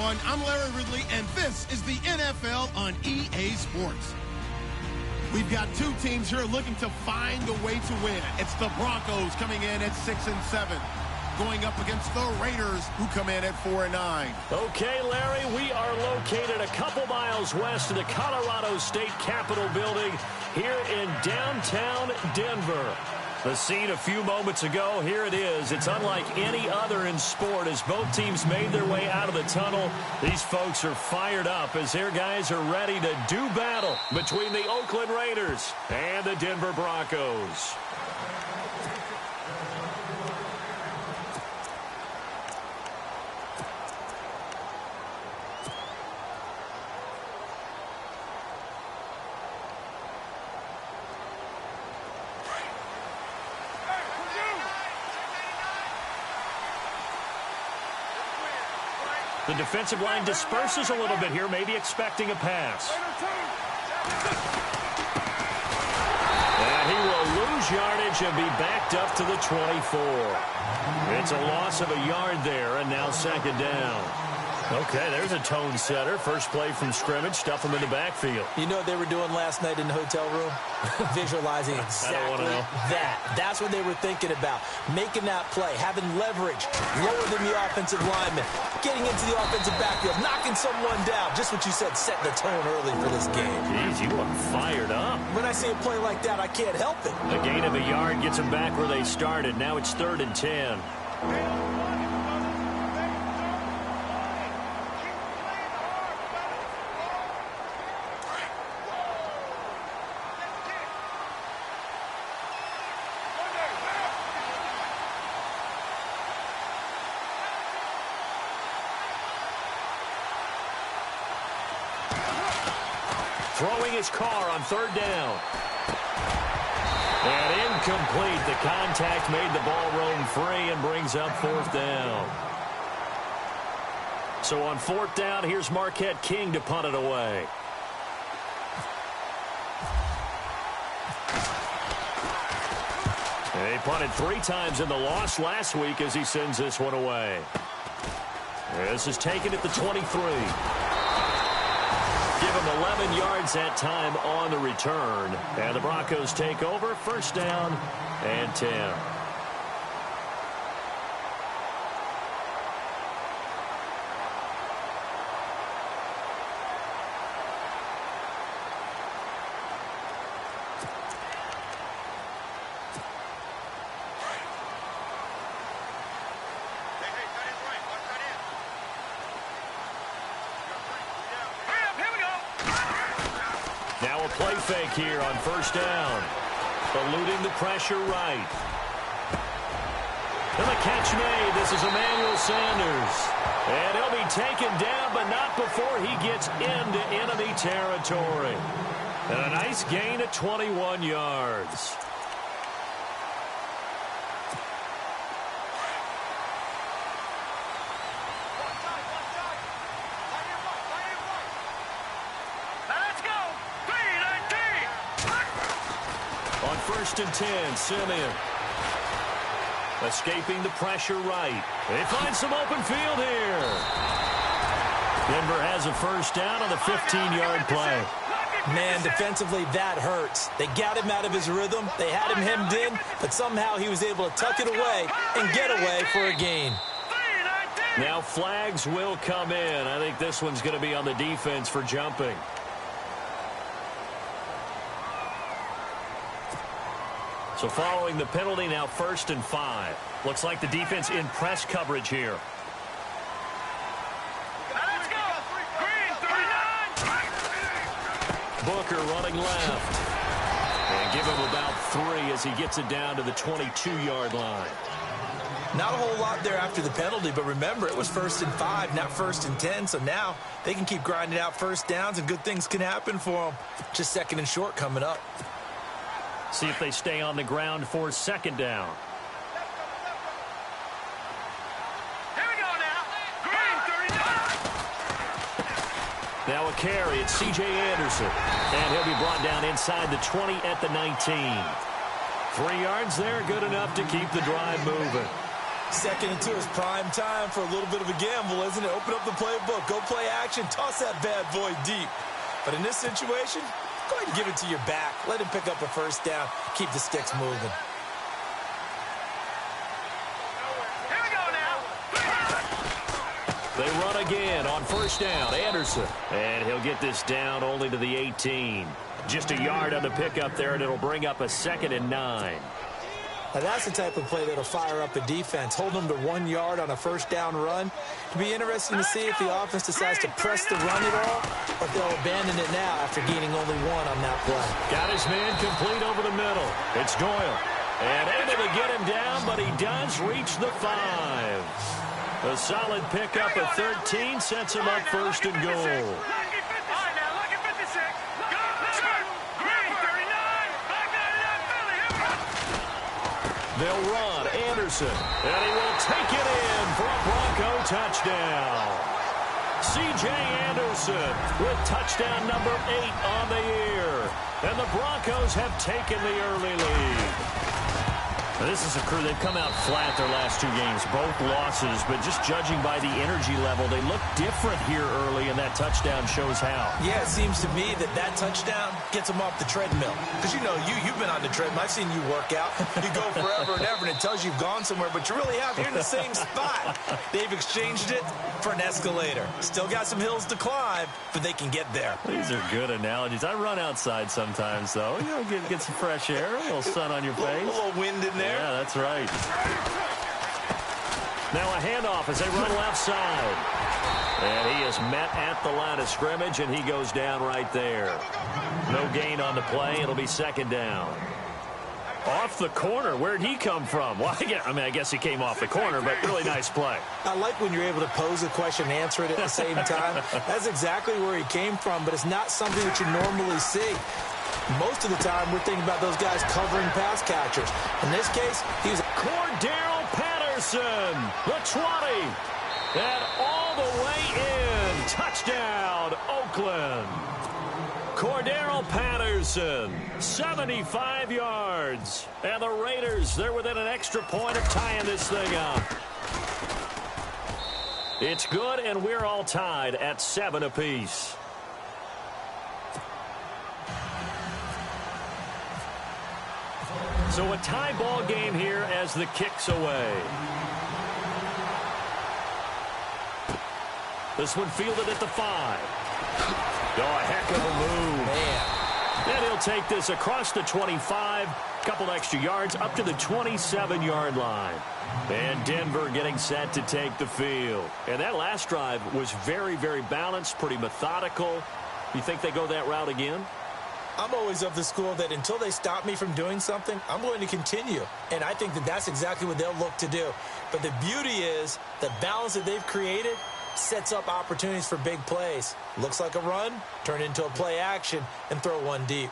everyone. I'm Larry Ridley, and this is the NFL on EA Sports. We've got two teams here looking to find a way to win. It's the Broncos coming in at 6-7, going up against the Raiders, who come in at 4-9. Okay, Larry, we are located a couple miles west of the Colorado State Capitol building here in downtown Denver. The scene a few moments ago, here it is. It's unlike any other in sport as both teams made their way out of the tunnel. These folks are fired up as their guys are ready to do battle between the Oakland Raiders and the Denver Broncos. The defensive line disperses a little bit here, maybe expecting a pass. And he will lose yardage and be backed up to the 24. It's a loss of a yard there, and now second down. Okay, there's a tone setter. First play from scrimmage, stuff him in the backfield. You know what they were doing last night in the hotel room? Visualizing exactly that. That's what they were thinking about. Making that play, having leverage, lower than the offensive lineman, getting into the offensive backfield, knocking someone down. Just what you said, setting the tone early for this game. Jeez, you are fired up. When I see a play like that, I can't help it. A gain of a yard gets them back where they started. Now it's 3rd and 10. Throwing his car on 3rd down. And incomplete. The contact made the ball roam free and brings up 4th down. So on 4th down, here's Marquette King to punt it away. And he punted 3 times in the loss last week as he sends this one away. This is taken at the 23. Give him 11 yards that time on the return. And the Broncos take over, 1st down and 10. Now a play fake here on 1st down. Eluding the pressure right. And the catch made. This is Emmanuel Sanders. And he'll be taken down, but not before he gets into enemy territory. And a nice gain of 21 yards. On 1st and 10, Simeon. Escaping the pressure right. They find some open field here. Denver has a 1st down on the 15-yard play. Man, defensively, that hurts. They got him out of his rhythm. They had him hemmed in, but somehow he was able to tuck it away and get away for a gain. Now flags will come in. I think this one's going to be on the defense for jumping. So following the penalty, now 1st and 5. Looks like the defense in press coverage here. Let's go. Green, 39. Booker running left. And give him about 3 as he gets it down to the 22-yard line. Not a whole lot there after the penalty, but remember, it was 1st and 5, not 1st and 10, so now they can keep grinding out 1st downs and good things can happen for them. Just 2nd and short coming up. See if they stay on the ground for 2nd down. Here we go now. Green, 39. Now a carry. It's C.J. Anderson. And he'll be brought down inside the 20 at the 19. 3 yards there, good enough to keep the drive moving. Second and 2 is prime time for a little bit of a gamble, isn't it? Open up the playbook, go play action, toss that bad boy deep. But in this situation, go ahead and give it to your back. Let him pick up a first down. Keep the sticks moving. Here we go now. They run again on first down. Anderson. And he'll get this down only to the 18. Just a yard on the pickup there, and it'll bring up a 2nd and 9. Now that's the type of play that'll fire up a defense. Hold them to 1 yard on a first down run. It'll be interesting to see if the offense decides to press the run at all, or if they'll abandon it now after gaining only 1 on that play. Got his man complete over the middle. It's Doyle. And able to get him down, but he does reach the 5. A solid pickup of 13 sets him up first and goal. They'll run Anderson, and he will take it in for a Bronco touchdown. C.J. Anderson with touchdown number 8 on the year. And the Broncos have taken the early lead. Now, this is a crew, they've come out flat their last 2 games, both losses, but just judging by the energy level, they look different here early, and that touchdown shows how. Yeah, it seems to me that touchdown gets them off the treadmill. Because, you know, you've been on the treadmill. I've seen you work out. You go forever and ever, and it tells you you've gone somewhere, but you really have. You're in the same spot. They've exchanged it for an escalator. Still got some hills to climb, but they can get there. These are good analogies. I run outside sometimes, though. You know, get some fresh air, a little sun on your face. A little wind in there. Yeah, that's right. Now a handoff as they run left side. And he is met at the line of scrimmage, and he goes down right there. No gain on the play. It'll be 2nd down. Off the corner. Where'd he come from? Well, I guess he came off the corner, but really nice play. I like when you're able to pose a question and answer it at the same time. That's exactly where he came from, but it's not something that you normally see. Most of the time, we're thinking about those guys covering pass catchers. In this case, he's Cordero Patterson, the 20. And all the way in. Touchdown, Oakland. Cordero Patterson, 75 yards. And the Raiders, they're within an extra point of tying this thing up. It's good, and we're all tied at 7 apiece. So a tie ball game here as the kick's away. This one fielded at the 5. Oh, a heck of a move. Man. And he'll take this across the 25, couple extra yards up to the 27-yard line. And Denver getting set to take the field. And that last drive was very, very balanced, pretty methodical. You think they go that route again? I'm always of the school that until they stop me from doing something, I'm going to continue. And I think that that's exactly what they'll look to do. But the beauty is the balance that they've created sets up opportunities for big plays. Looks like a run, turn into a play action, and throw one deep.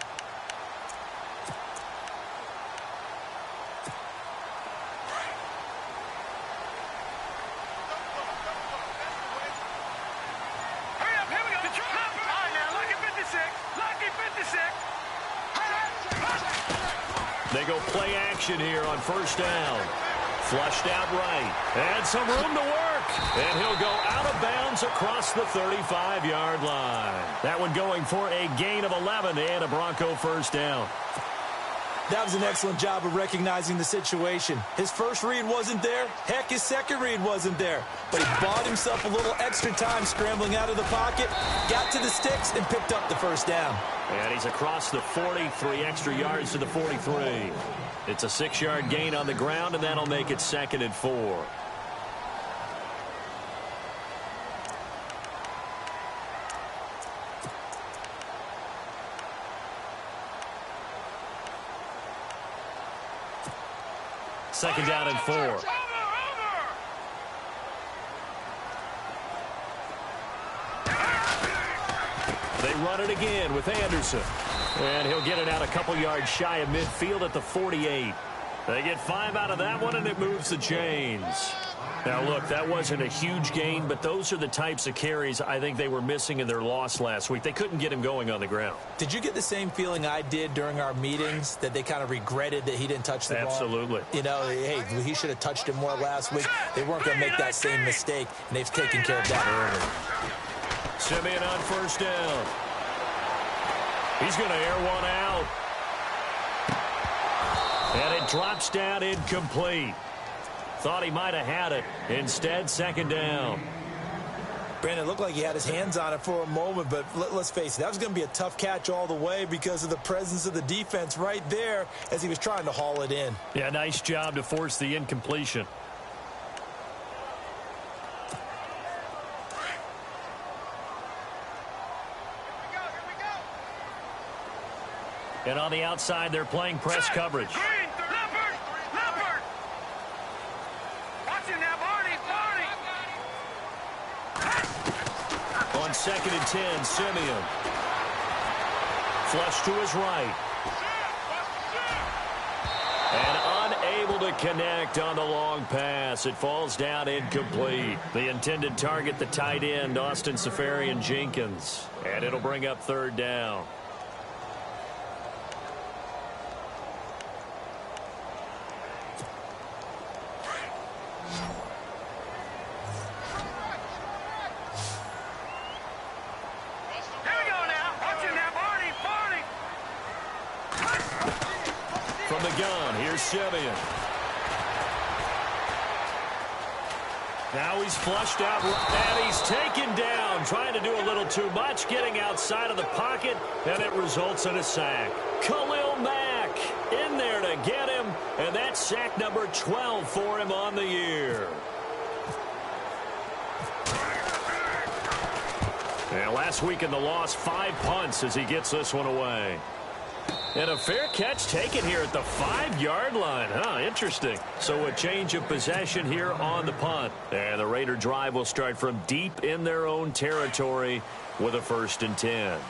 They go play action here on first down. Flushed out right. And some room to work. And he'll go out of bounds across the 35-yard line. That one going for a gain of 11 and a Bronco first down. That was an excellent job of recognizing the situation. His first read wasn't there. Heck, his second read wasn't there. But he bought himself a little extra time scrambling out of the pocket, got to the sticks, and picked up the first down. And he's across the 40, 3 extra yards to the 43. It's a 6-yard gain on the ground, and that'll make it 2nd and 4. Second down and 4. They run it again with Anderson. And he'll get it out a couple yards shy of midfield at the 48. They get 5 out of that one, and it moves the chains. Now, look, that wasn't a huge gain, but those are the types of carries I think they were missing in their loss last week. They couldn't get him going on the ground. Did you get the same feeling I did during our meetings, that they kind of regretted that he didn't touch the ball? Absolutely. You know, hey, he should have touched it more last week. They weren't going to make that same mistake, and they've taken care of that early. Simeon on first down. He's going to air one out. And it drops down incomplete. Thought he might have had it. Instead, second down. Brandon, it looked like he had his hands on it for a moment, but let's face it, that was going to be a tough catch all the way because of the presence of the defense right there as he was trying to haul it in. Yeah, nice job to force the incompletion. And on the outside, they're playing press coverage. On 2nd and 10, Simeon. Flush to his right. And unable to connect on the long pass. It falls down incomplete. The intended target, the tight end, Austin Safarian-Jenkins. And it'll bring up third down. From the gun, here's Simeon. Now he's flushed out, and he's taken down, trying to do a little too much, getting outside of the pocket, and it results in a sack. Khalil Mack in there to get him, and that's sack number 12 for him on the year. And last week in the loss, 5 punts as he gets this one away. And a fair catch taken here at the 5-yard line. Interesting. So a change of possession here on the punt. And the Raider drive will start from deep in their own territory with a 1st and 10.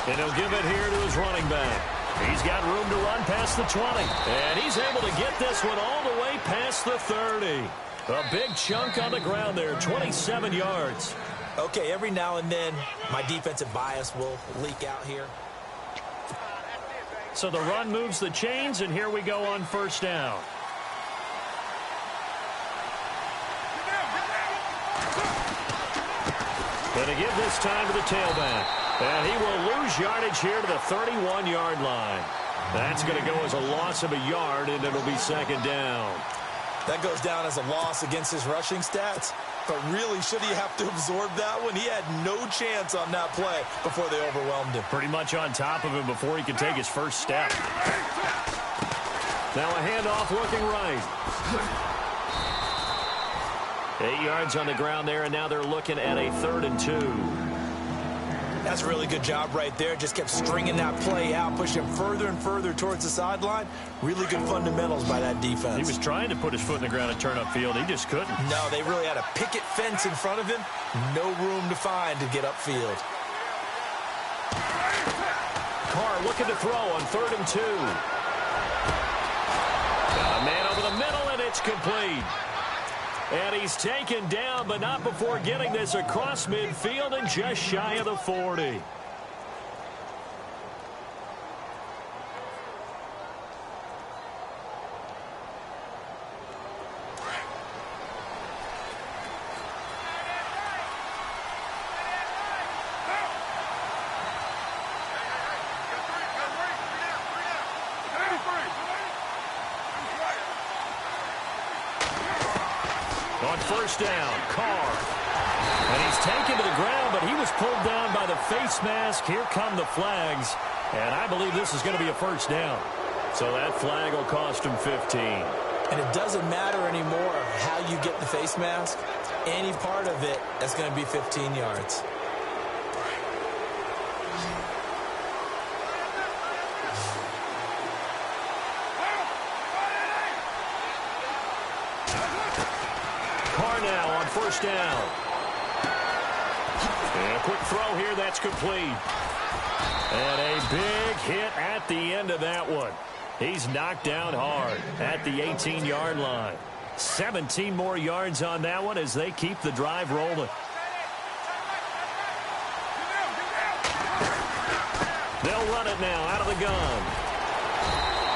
And he'll give it here to his running back. He's got room to run past the 20. And he's able to get this one all the way past the 30. A big chunk on the ground there, 27 yards. Okay, every now and then, my defensive bias will leak out here. So the run moves the chains, and here we go on first down. And to give this time to the tailback. And he will lose yardage here to the 31-yard line. That's going to go as a loss of a yard, and it'll be second down. That goes down as a loss against his rushing stats. But really, should he have to absorb that one? He had no chance on that play before they overwhelmed him. Pretty much on top of him before he could take his first step. Now a handoff looking right. 8 yards on the ground there, and now they're looking at a 3rd and 2. That's a really good job right there. Just kept stringing that play out, pushing him further and further towards the sideline. Really good fundamentals by that defense. He was trying to put his foot in the ground and turn upfield. He just couldn't. No, they really had a picket fence in front of him. No room to find to get upfield. Carr looking to throw on 3rd and 2. Got a man over the middle, and it's complete. And he's taken down, but not before getting this across midfield and just shy of the 40. On first down, Carr. And he's taken to the ground, but he was pulled down by the face mask. Here come the flags. And I believe this is going to be a first down. So that flag will cost him 15. And it doesn't matter anymore how you get the face mask. Any part of it, that's going to be 15 yards. Carr now on first down. And a quick throw here, that's complete. And a big hit at the end of that one. He's knocked down hard at the 18-yard line. 17 more yards on that one as they keep the drive rolling. They'll run it now out of the gun.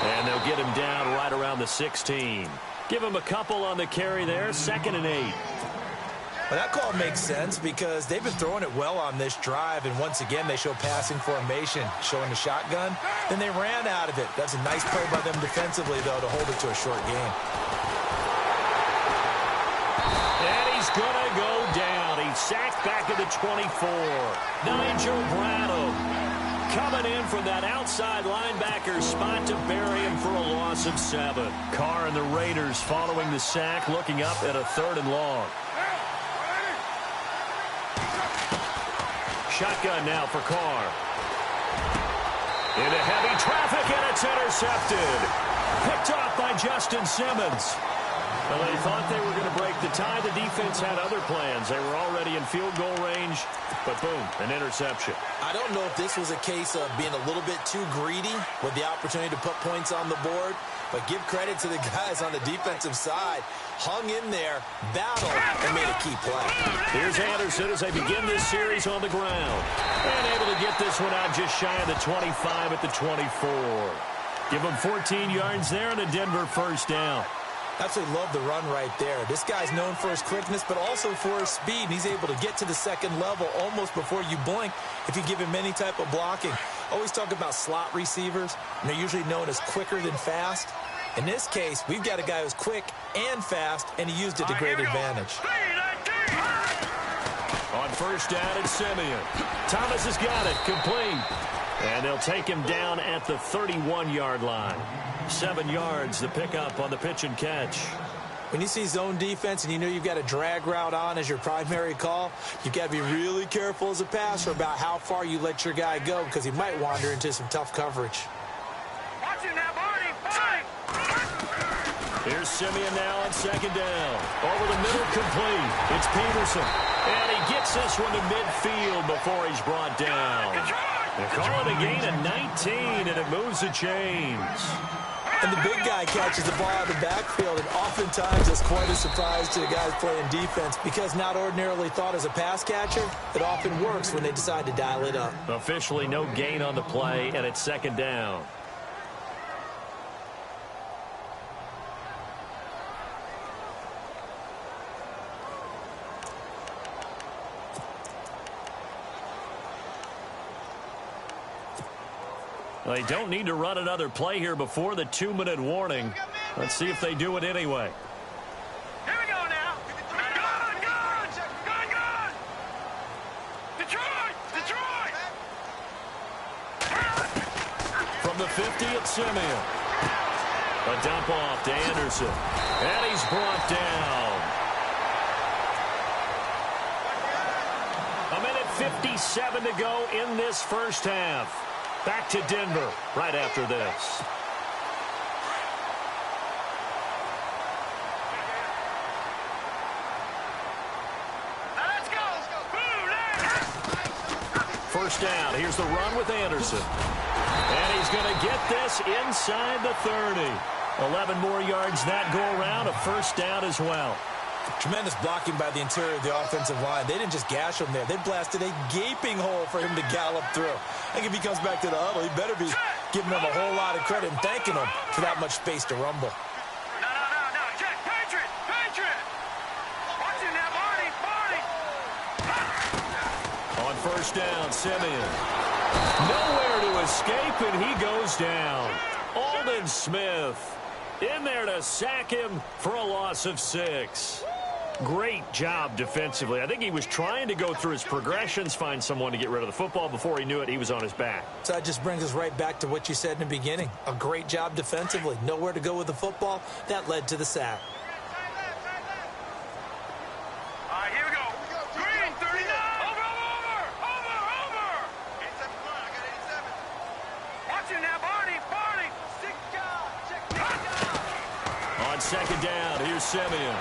And they'll get him down right around the 16. Give him a couple on the carry there. 2nd and 8. Well, that call makes sense because they've been throwing it well on this drive, and once again they show passing formation, showing the shotgun. Then they ran out of it. That's a nice play by them defensively, though, to hold it to a short gain. And he's going to go down. He's sacked back at the 24. Nigel Bradham coming in from that outside linebacker spot to bury him for a loss of 7. Carr and the Raiders following the sack, looking up at a 3rd and long. Shotgun now for Carr. Into heavy traffic, and it's intercepted. Picked off by Justin Simmons. Well, they thought they were going to break the tie. The defense had other plans. They were already in field goal range, but boom, an interception. I don't know if this was a case of being a little bit too greedy with the opportunity to put points on the board, but give credit to the guys on the defensive side. Hung in there, battled, and made a key play. Here's Anderson as they begin this series on the ground. And able to get this one out just shy of the 25 at the 24. Give them 14 yards there and a Denver first down. Absolutely love the run right there. This guy's known for his quickness, but also for his speed, and he's able to get to the second level almost before you blink if you give him any type of blocking. Always talk about slot receivers, and they're usually known as quicker than fast. In this case, we've got a guy who's quick and fast, and he used it to great advantage. On first down, it's Simeon. Thomas has got it, complete. And they'll take him down at the 31-yard line. 7 yards, the pickup on the pitch and catch. When you see zone defense and you know you've got a drag route on as your primary call, you've got to be really careful as a passer about how far you let your guy go because he might wander into some tough coverage. Here's Simeon now on 2nd down. Over the middle, complete. It's Peterson. And he gets this one to midfield before he's brought down. They call it a gain of 19, and it moves the chains. And the big guy catches the ball out of the backfield, and oftentimes it's quite a surprise to the guys playing defense because not ordinarily thought as a pass catcher, it often works when they decide to dial it up. Officially no gain on the play, and it's 2nd down. They don't need to run another play here before the 2-minute warning. Let's see if they do it anyway. Here we go now. Gun. Detroit. From the 50, it's Simeon. A dump off to Anderson. And he's brought down. A minute 57 to go in this first half. Back to Denver right after this. Let's go. First down. Here's the run with Anderson. And he's going to get this inside the 30. 11 more yards that go around. A first down as well. Tremendous blocking by the interior of the offensive line. They didn't just gash him there. They blasted a gaping hole for him to gallop through. I think if he comes back to the huddle, he better be giving them a whole lot of credit and thanking them for that much space to rumble. No. Jack, Patriot. Watch it now, Barney. On first down, Simeon. Nowhere to escape, and he goes down. Aldon Smith in there to sack him for a loss of 6. Great job defensively. I think he was trying to go through his progressions, find someone to get rid of the football. Before he knew it, he was on his back. So that just brings us right back to what you said in the beginning. A great job defensively. Nowhere to go with the football. That led to the sack. All right, here we go. Green, 39. Over. 87 point. I got 87. Watch it now, Barney. On second down, here's Simeon.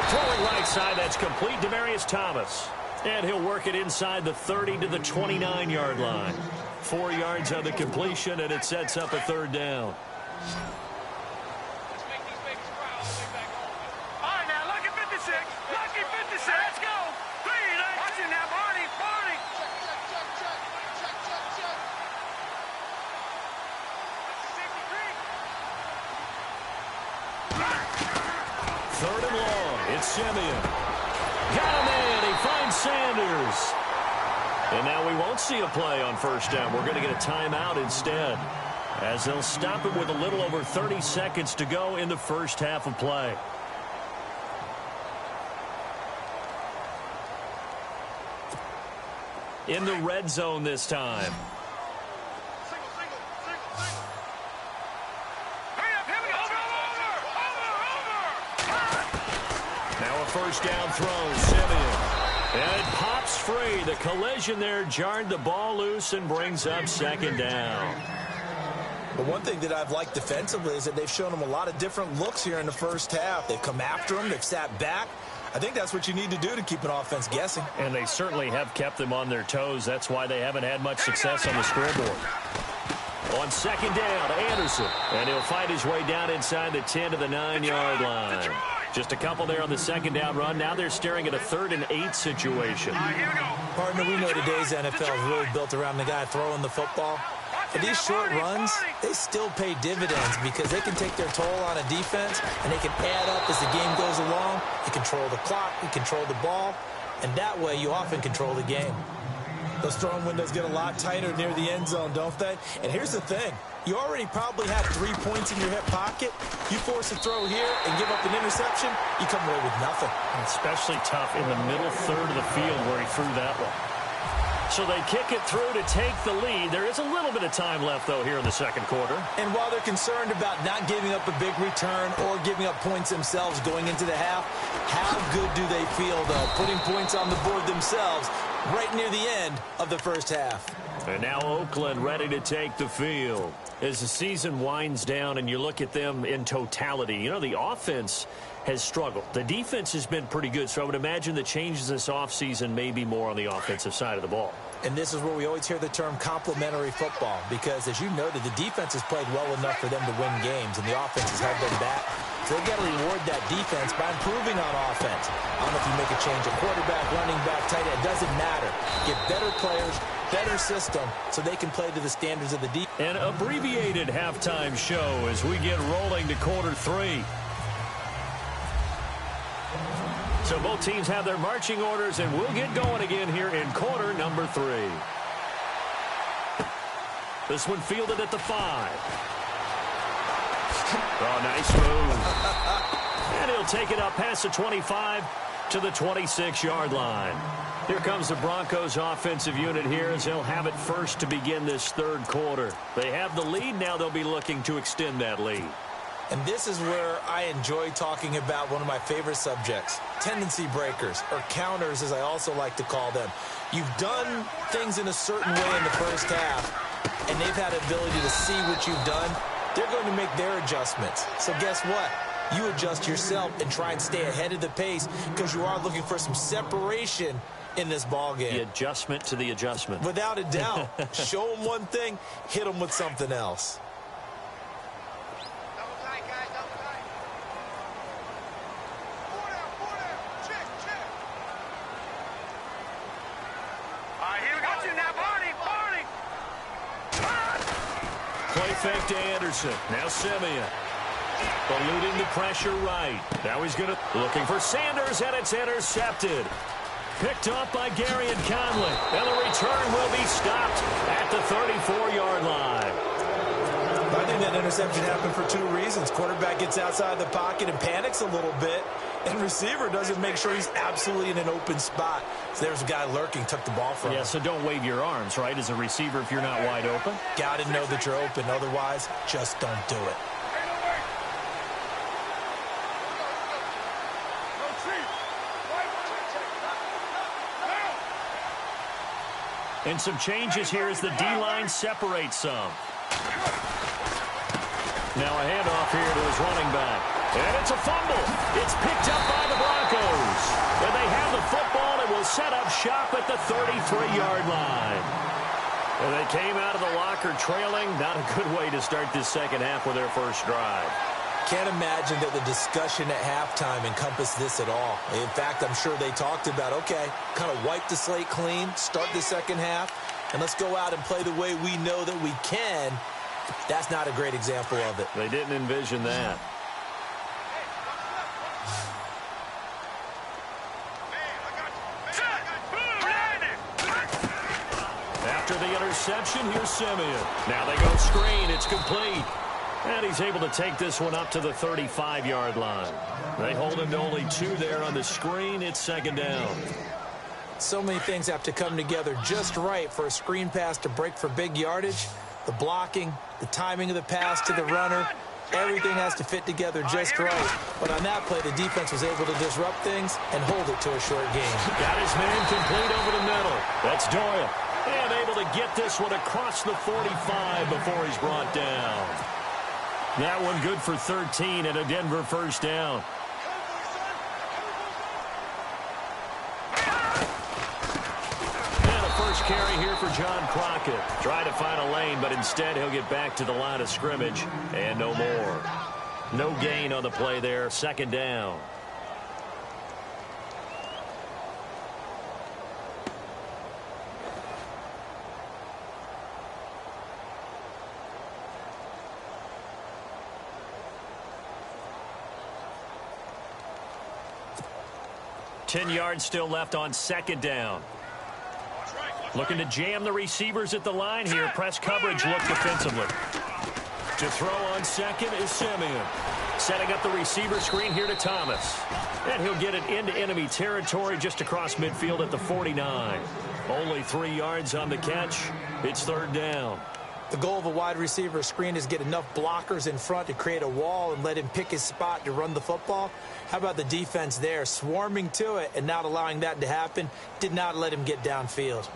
Throwing right side, that's complete. Demaryius Thomas. And he'll work it inside the 30 to the 29-yard line. 4 yards on the completion, and it sets up a third down. All right, now, lucky 56. Lucky 56. Let's go. Watch it now, Barney. Third and long. It's Simeon. Got him in. He finds Sanders. And now we won't see a play on first down. We're going to get a timeout instead, as they'll stop it with a little over 30 seconds to go in the first half of play. In the red zone this time. Now a first down throw, Simeon. And it pops free. The collision there jarred the ball loose and brings up second down. But one thing that I've liked defensively is that they've shown them a lot of different looks here in the first half. They've come after them. They've sat back. I think that's what you need to do to keep an offense guessing. And they certainly have kept them on their toes. That's why they haven't had much success on the scoreboard. On second down, Anderson. And he'll fight his way down inside the 10 to the 9-yard line. Just a couple there on the second down run. Now they're staring at a 3rd and 8 situation. Partner, we know today's NFL is really built around the guy throwing the football. But these short runs, they still pay dividends because they can take their toll on a defense and they can add up as the game goes along. You control the clock, you control the ball, and that way you often control the game. Those throwing windows get a lot tighter near the end zone, don't they? And here's the thing. You already probably had 3 points in your hip pocket. You force a throw here and give up an interception, you come away with nothing. Especially tough in the middle third of the field where he threw that one. So they kick it through to take the lead. There is a little bit of time left, though, here in the second quarter. And while they're concerned about not giving up a big return or giving up points themselves going into the half, how good do they feel, though, putting points on the board themselves right near the end of the first half? And now Oakland ready to take the field. As the season winds down and you look at them in totality, you know, the offense has struggled. The defense has been pretty good, so I would imagine the changes this offseason may be more on the offensive side of the ball. And this is where we always hear the term complementary football because, as you noted, the defense has played well enough for them to win games, and the offense has held them back. So they've got to reward that defense by improving on offense. I don't know if you make a change, a quarterback, running back, tight end, it doesn't matter. Get better players, better system, so they can play to the standards of the defense. An abbreviated halftime show as we get rolling to quarter 3. So both teams have their marching orders, and we'll get going again here in quarter number 3. This one fielded at the 5. Oh, nice move. And he'll take it up past the 25 to the 26-yard line. Here comes the Broncos offensive unit here as they'll have it first to begin this third quarter. They have the lead. Now they'll be looking to extend that lead. And this is where I enjoy talking about one of my favorite subjects, tendency breakers, or counters as I also like to call them. You've done things in a certain way in the first half, and they've had the ability to see what you've done. They're going to make their adjustments. So guess what? You adjust yourself and try and stay ahead of the pace because you are looking for some separation in this ball game. The adjustment to the adjustment. Without a doubt. Show them one thing, hit them with something else. Play fake to Anderson. Now Simeon. Eluding the pressure right. Now he's going to looking for Sanders, and it's intercepted. Picked off by Gary and Conley. And the return will be stopped at the 34-yard line. I think that interception happened for 2 reasons. Quarterback gets outside the pocket and panics a little bit. And receiver doesn't make sure he's absolutely in an open spot. So there's a guy lurking, took the ball from him. Yeah, so don't wave your arms, right, as a receiver if you're not wide open. Got to know that you're open. Otherwise, just don't do it. And some changes here as the D-line separates some. Now a handoff here to his running back. And it's a fumble. It's picked up by the Broncos. And they have the football and will set up shop at the 33-yard line. And they came out of the locker trailing. Not a good way to start this second half with their first drive. Can't imagine that the discussion at halftime encompassed this at all. In fact, I'm sure they talked about, okay, kind of wipe the slate clean, start the second half, and let's go out and play the way we know that we can. That's not a great example of it. They didn't envision that. After the interception, here's Simeon. Now they go screen. It's complete. And he's able to take this one up to the 35-yard line. They hold him to only 2 there on the screen. It's second down. So many things have to come together just right for a screen pass to break for big yardage. The blocking, the timing of the pass to the runner, everything has to fit together just right. But on that play, the defense was able to disrupt things and hold it to a short gain. Got his man complete over the middle. That's Doyle. And able to get this one across the 45 before he's brought down. That one good for 13 and a Denver first down. And a first carry here for John Crockett. Trying to find a lane, but instead he'll get back to the line of scrimmage. And no more. No gain on the play there. Second down. Ten yards still left on second down. Looking to jam the receivers at the line here. Press coverage look defensively. To throw on second is Simeon. Setting up the receiver screen here to Thomas. And he'll get it into enemy territory just across midfield at the 49. Only 3 yards on the catch. It's third down. The goal of a wide receiver screen is get enough blockers in front to create a wall and let him pick his spot to run the football. How about the defense there, swarming to it and not allowing that to happen? Did not let him get downfield.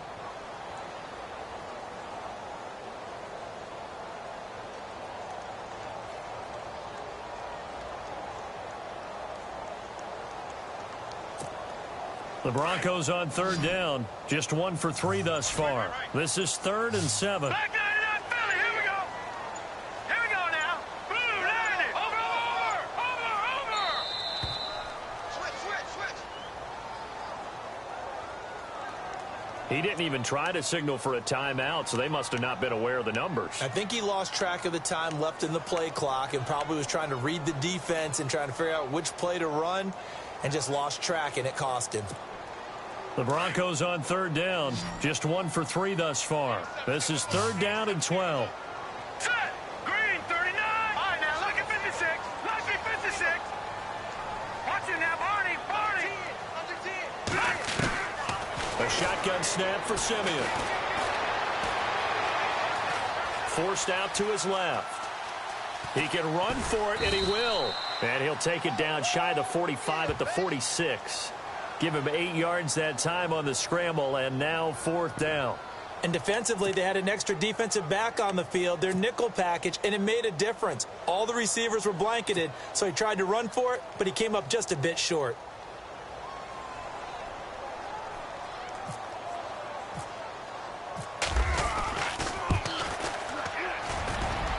The Broncos on third down. Just 1 for 3 thus far. This is 3rd and 7. Back 99, Philly. Here we go. Here we go now. Blue, 90. Over. Switch. He didn't even try to signal for a timeout, so they must have not been aware of the numbers. I think he lost track of the time left in the play clock and probably was trying to read the defense and trying to figure out which play to run and just lost track, and it cost him. The Broncos on third down. Just 1 for 3 thus far. This is 3rd down and 12. Set. Green, 39. All right, now look at 56. Look at 56. Watch it now, Barney. Under 10. A shotgun snap for Simeon. Forced out to his left. He can run for it, and he will. And he'll take it down shy of the 45 at the 46. Give him 8 yards that time on the scramble, and now 4th down. And defensively, they had an extra defensive back on the field, their nickel package, and it made a difference. All the receivers were blanketed, so he tried to run for it, but he came up just a bit short.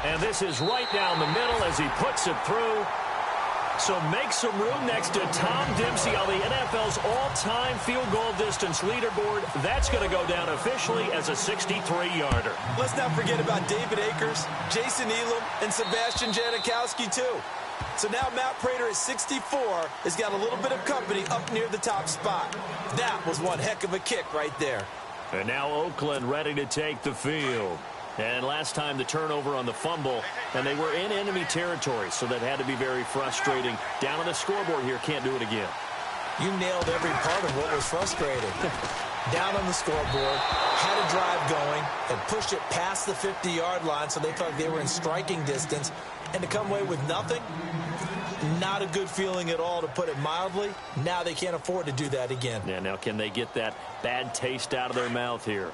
And this is right down the middle as he puts it through. So make some room next to Tom Dempsey on the NFL's all-time field goal distance leaderboard. That's going to go down officially as a 63-yarder. Let's not forget about David Akers, Jason Elam, and Sebastian Janikowski, too. So now Matt Prater at 64 has got a little bit of company up near the top spot. That was one heck of a kick right there. And now Oakland ready to take the field. And last time the turnover on the fumble, and they were in enemy territory, so that had to be very frustrating. Down on the scoreboard here, can't do it again. You nailed every part of what was frustrating. Down on the scoreboard, had a drive going, and pushed it past the 50-yard line so they felt like they were in striking distance. And to come away with nothing, not a good feeling at all, to put it mildly. Now they can't afford to do that again. Yeah, now can they get that bad taste out of their mouth here?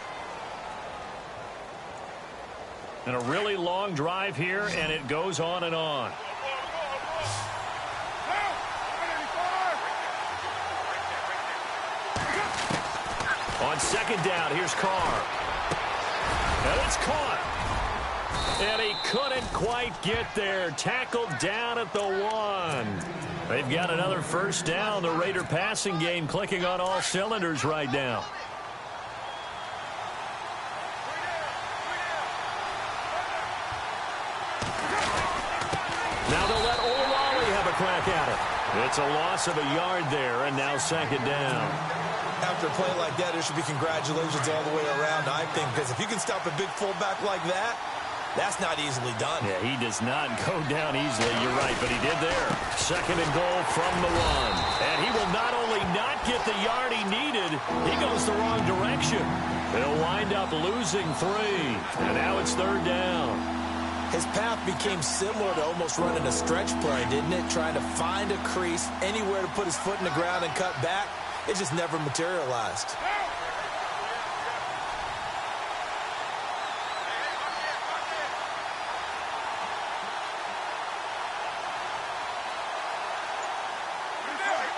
And a really long drive here, and it goes on and on. On second down, here's Carr. And it's caught. And he couldn't quite get there. Tackled down at the 1. They've got another first down. The Raider passing game clicking on all cylinders right now. Now they'll let Olawale have a crack at it. It's a loss of a yard there, and now second down. After a play like that, there should be congratulations all the way around, I think, because if you can stop a big fullback like that, that's not easily done. Yeah, he does not go down easily. You're right, but he did there. Second and goal from the 1. And he will not only not get the yard he needed, he goes the wrong direction. They'll wind up losing 3. And now it's third down. His path became similar to almost running a stretch play, didn't it? Trying to find a crease, anywhere to put his foot in the ground and cut back. It just never materialized.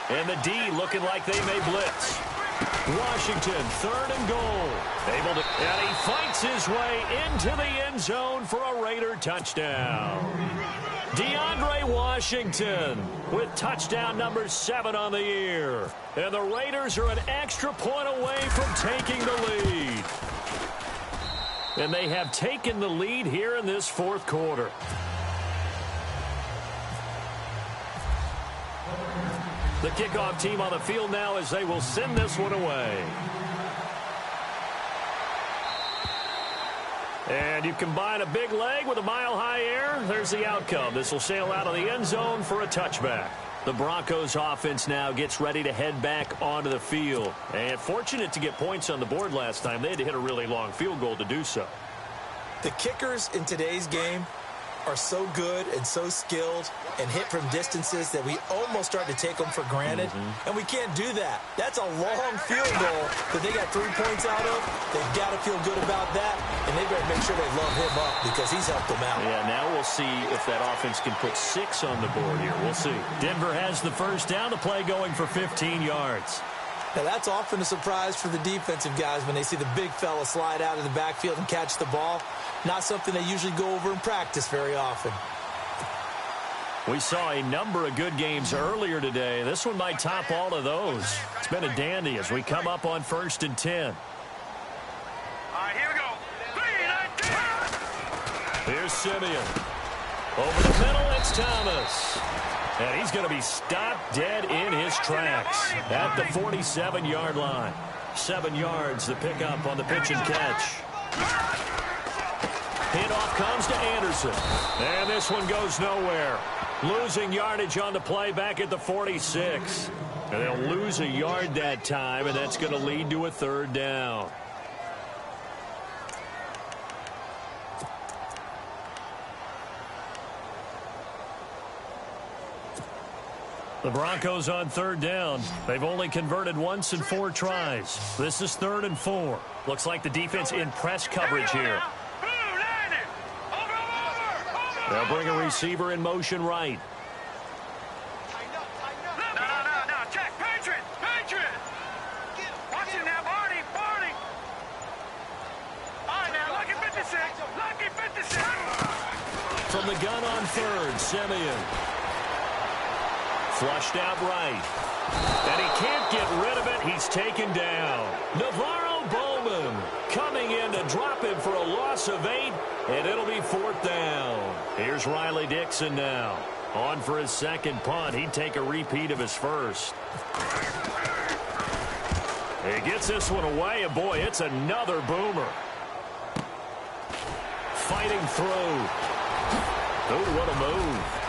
And the D looking like they may blitz. Washington, third and goal. And he fights his way into the end zone for a Raider touchdown. DeAndre Washington with touchdown number 7 on the year. And the Raiders are an extra point away from taking the lead. And they have taken the lead here in this fourth quarter. The kickoff team on the field now as they will send this one away. And you combine a big leg with a mile-high air, there's the outcome. This will sail out of the end zone for a touchback. The Broncos offense now gets ready to head back onto the field. And fortunate to get points on the board last time. They had to hit a really long field goal to do so. The kickers in today's game are so good and so skilled and hit from distances that we almost start to take them for granted. And we can't do that. That's a long field goal that they got 3 points out of. They've got to feel good about that, and they better make sure they love him up because he's helped them out. Yeah, now we'll see if that offense can put 6 on the board here. We'll see. Denver has the first down. The play going for 15 yards. Now, that's often a surprise for the defensive guys when they see the big fella slide out of the backfield and catch the ball. Not something they usually go over in practice very often. We saw a number of good games earlier today. This one might top all of those. It's been a dandy as we come up on 1st and 10. All right, here we go. 3, 19. Here's Simeon. Over the middle, it's Thomas. And he's going to be stopped dead in his tracks at the 47-yard line. 7 yards, the pickup on the pitch and catch. Handoff comes to Anderson. And this one goes nowhere. Losing yardage on the play back at the 46. And they'll lose a yard that time, and that's going to lead to a third down. The Broncos on third down. They've only converted once in 4 tries. This is 3rd and 4. Looks like the defense in press coverage here. They'll bring a receiver in motion right. No. Check. Patriot. Watch it now, Barney. All right, now, lucky 56. From the gun on 3rd, Simeon. Flushed out right. And he can't get rid of it. He's taken down. Navarro Bowman coming in to drop him for a loss of 8. And it'll be 4th down. Here's Riley Dixon now. On for his second punt. He'd take a repeat of his first. He gets this one away, and boy, it's another boomer. Fighting through. Oh, what a move.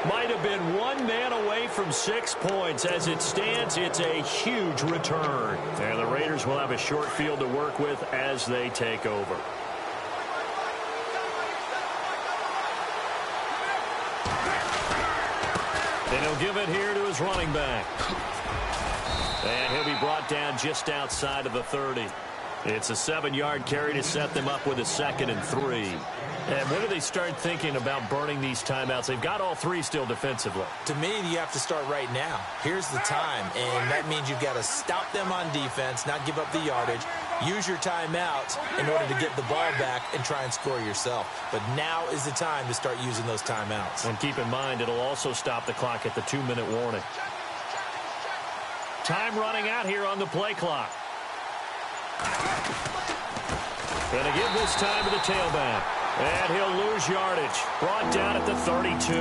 Might have been 1 man away from 6 points. As it stands, it's a huge return. And the Raiders will have a short field to work with as they take over. And he'll give it here to his running back. And he'll be brought down just outside of the 30. It's a 7-yard carry to set them up with a 2nd and 3. And when do they start thinking about burning these timeouts? They've got all 3 still defensively. To me, you have to start right now. Here's the time, and that means you've got to stop them on defense, not give up the yardage, use your timeouts in order to get the ball back and try and score yourself. But now is the time to start using those timeouts. And keep in mind, it'll also stop the clock at the 2-minute warning. Time running out here on the play clock. Going to give this time to the tailback. And he'll lose yardage. Brought down at the 32.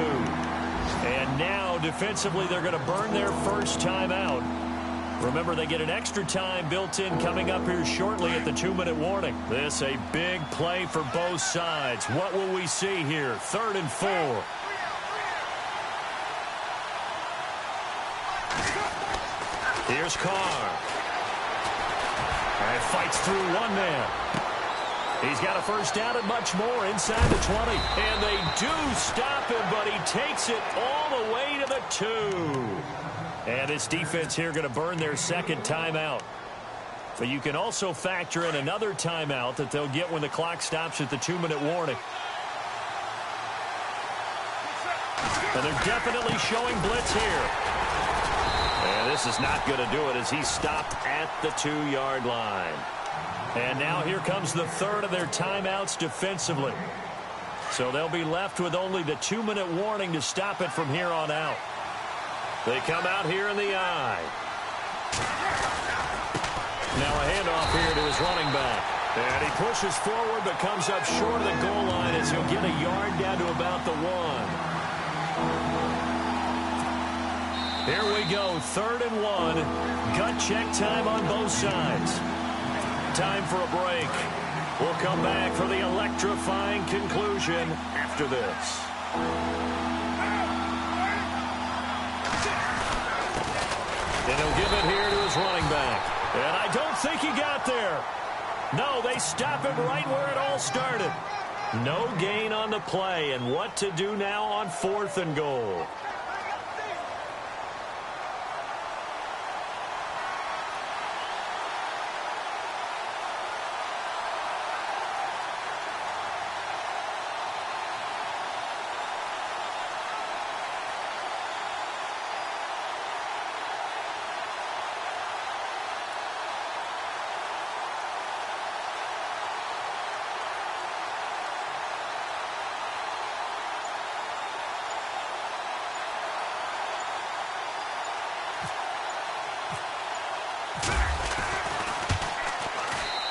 And now, defensively, they're going to burn their first timeout. Remember, they get an extra time built in coming up here shortly at the 2-minute warning. This a big play for both sides. What will we see here? 3rd and 4. Here's Carr. And fights through one man. He's got a first down and much more inside the 20. And they do stop him, but he takes it all the way to the 2. And this defense here going to burn their 2nd timeout. But you can also factor in another timeout that they'll get when the clock stops at the 2-minute warning. And they're definitely showing blitz here. And this is not going to do it as he's stopped at the 2-yard line. And now here comes the 3rd of their timeouts defensively. So they'll be left with only the 2-minute warning to stop it from here on out. They come out here in the I. Now a handoff here to his running back. And he pushes forward but comes up short of the goal line as he'll get a yard down to about the 1. Here we go, 3rd and 1. Gut check time on both sides. Time for a break. We'll come back for the electrifying conclusion after this. And he'll give it here to his running back. And I don't think he got there. No, they stop him right where it all started. No gain on the play. And what to do now on 4th and goal.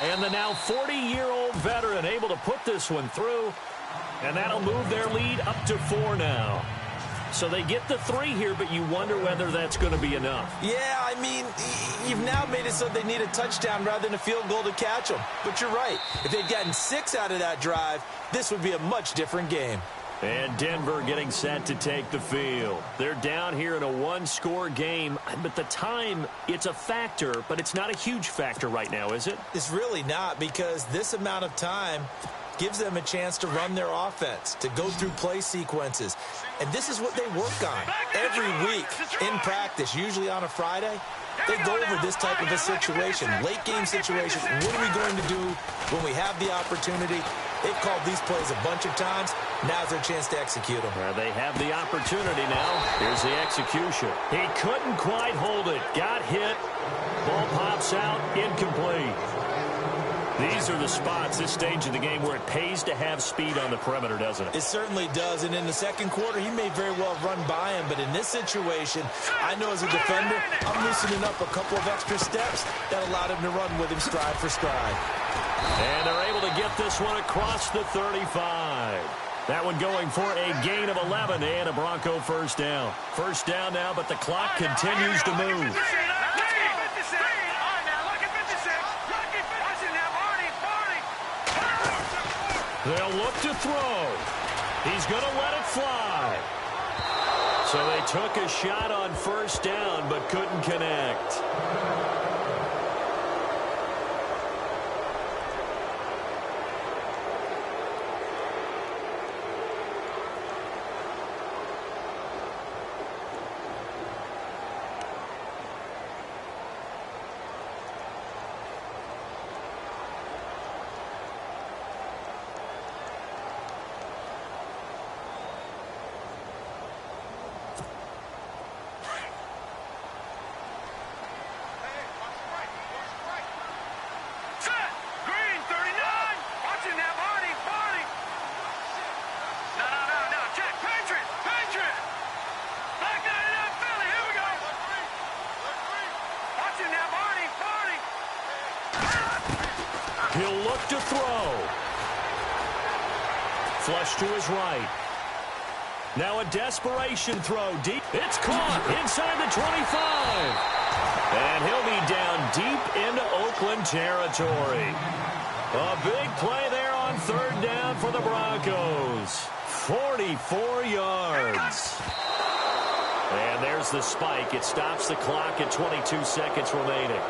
And the now 40-year-old veteran able to put this one through. And that'll move their lead up to 4 now. So they get the 3 here, but you wonder whether that's going to be enough. Yeah, I mean, you've now made it so they need a touchdown rather than a field goal to catch them. But you're right. If they'd gotten 6 out of that drive, this would be a much different game. And Denver getting set to take the field. They're down here in a 1-score game, but the time, it's a factor, but it's not a huge factor right now, is it? It's really not, because this amount of time gives them a chance to run their offense, to go through play sequences. And this is what they work on every week in practice, usually on a Friday. They go over this type of a situation, late-game situation. What are we going to do when we have the opportunity? They've called these plays a bunch of times. Now's their chance to execute them. They have the opportunity now. Here's the execution. He couldn't quite hold it. Got hit. Ball pops out. Incomplete. These are the spots, this stage of the game, where it pays to have speed on the perimeter, doesn't it? It certainly does. And in the second quarter, he may very well run by him. But in this situation, I know as a defender, I'm loosening up a couple of extra steps that allowed him to run with him stride for stride. And they're able to get this one across the 35. That one going for a gain of 11 and a Bronco first down. First down now, but the clock continues to move. They'll look to throw. He's going to let it fly. So they took a shot on first down, but couldn't connect. He'll look to throw. Flush to his right. Now a desperation throw deep. It's caught inside the 25. And he'll be down deep into Oakland territory. A big play there on third down for the Broncos. 44 yards. And there's the spike. It stops the clock at 22 seconds remaining.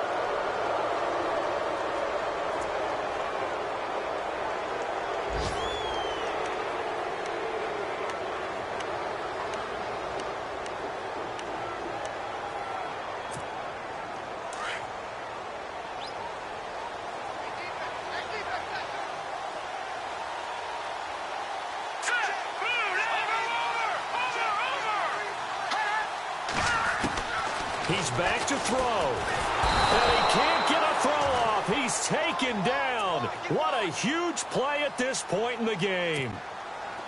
He's back to throw. And he can't get a throw off. He's taken down. What a huge play at this point in the game.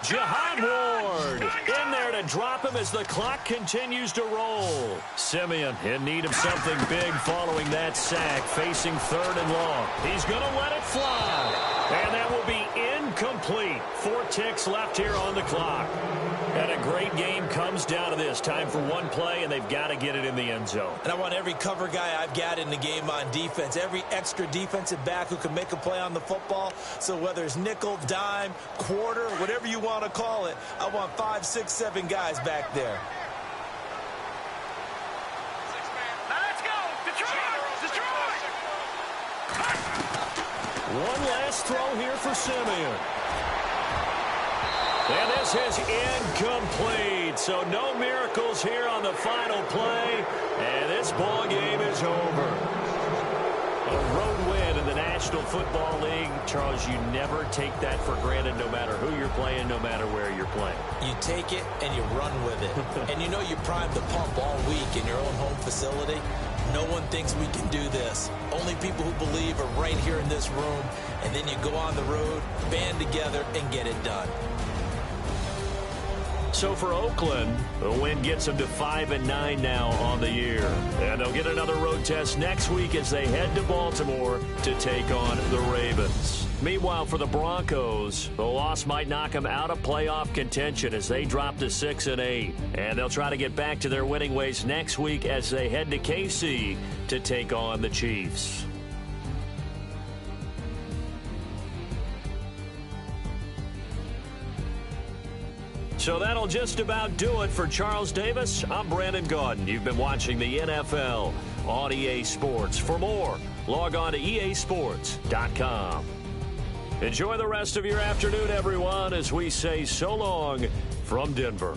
Jihad Ward in there to drop him as the clock continues to roll. Simeon in need of something big following that sack, facing third and long. He's going to let it fly. And that will be incomplete. 4 ticks left here on the clock. And a great game comes down to this. Time for one play, and they've got to get it in the end zone. And I want every cover guy I've got in the game on defense, every extra defensive back who can make a play on the football. So whether it's nickel, dime, quarter, whatever you want to call it, I want 5, 6, 7 guys back there. Now let's go. Detroit! Detroit! One last throw here for Simeon. And this is incomplete. So no miracles here on the final play. And this ball game is over. A road win in the National Football League. Charles, you never take that for granted no matter who you're playing, no matter where you're playing. You take it and you run with it. And you know you primed the pump all week in your own home facility. No one thinks we can do this. Only people who believe are right here in this room. And then you go on the road, band together, and get it done. So for Oakland, the win gets them to 5-9 now on the year. And they'll get another road test next week as they head to Baltimore to take on the Ravens. Meanwhile, for the Broncos, the loss might knock them out of playoff contention as they drop to 6-8. And they'll try to get back to their winning ways next week as they head to KC to take on the Chiefs. So that'll just about do it for Charles Davis. I'm Brandon Gaudin. You've been watching the NFL on EA Sports. For more, log on to easports.com. Enjoy the rest of your afternoon, everyone, as we say so long from Denver.